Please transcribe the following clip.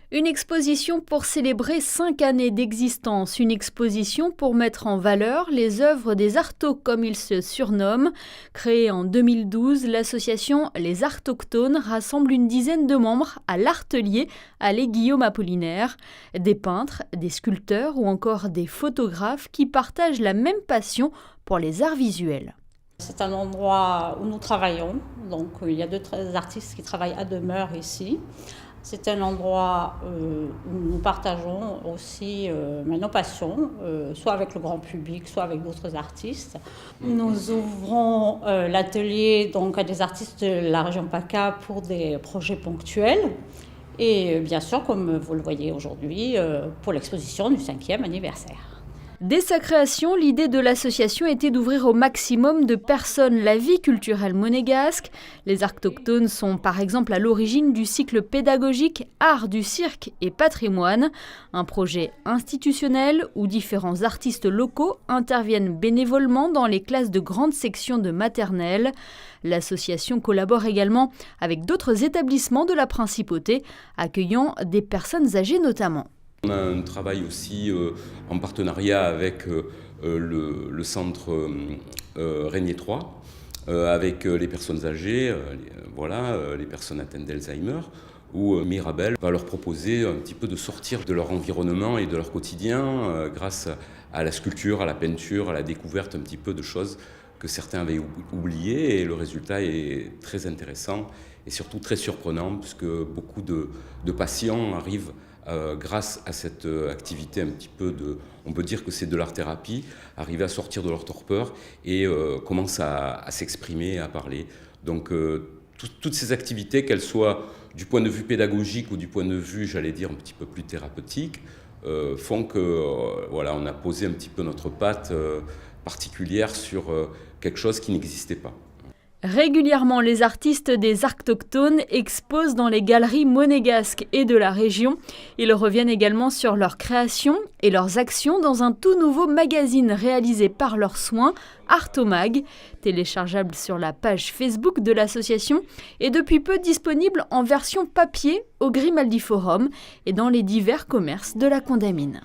Une exposition pour célébrer 5 années d'existence, une exposition pour mettre en valeur les œuvres des artos comme ils se surnomment. Créée en 2012, l'association Les Artoctones rassemble une dizaine de membres à l'Artelier, allée Guillaume Apollinaire. Des peintres, des sculpteurs ou encore des photographes qui partagent la même passion pour les arts visuels. C'est un endroit où nous travaillons, donc il y a deux artistes qui travaillent à demeure ici. C'est un endroit où nous partageons aussi nos passions, soit avec le grand public, soit avec d'autres artistes. Nous ouvrons l'atelier donc à des artistes de la région PACA pour des projets ponctuels. Et bien sûr, comme vous le voyez aujourd'hui, pour l'exposition du 5e anniversaire. Dès sa création, l'idée de l'association était d'ouvrir au maximum de personnes la vie culturelle monégasque. Les Artoctones sont par exemple à l'origine du cycle pédagogique Art du cirque et patrimoine, un projet institutionnel où différents artistes locaux interviennent bénévolement dans les classes de grande section de maternelle. L'association collabore également avec d'autres établissements de la principauté, accueillant des personnes âgées notamment. On a un travail aussi en partenariat avec le centre Régnier 3, avec les personnes âgées, les personnes atteintes d'Alzheimer, où Mirabel va leur proposer un petit peu de sortir de leur environnement et de leur quotidien grâce à la sculpture, à la peinture, à la découverte un petit peu de choses que certains avaient oubliées, et le résultat est très intéressant et surtout très surprenant puisque beaucoup de patients arrivent grâce à cette activité un petit peu on peut dire que c'est de l'art-thérapie, arriver à sortir de leur torpeur et commencent à s'exprimer, à parler. Donc toutes ces activités, qu'elles soient du point de vue pédagogique ou du point de vue, j'allais dire, un petit peu plus thérapeutique, font que on a posé un petit peu notre patte particulière sur quelque chose qui n'existait pas. Régulièrement, les artistes des Artoctones exposent dans les galeries monégasques et de la région. Ils reviennent également sur leurs créations et leurs actions dans un tout nouveau magazine réalisé par leurs soins, Artomag, téléchargeable sur la page Facebook de l'association et depuis peu disponible en version papier au Grimaldi Forum et dans les divers commerces de la Condamine.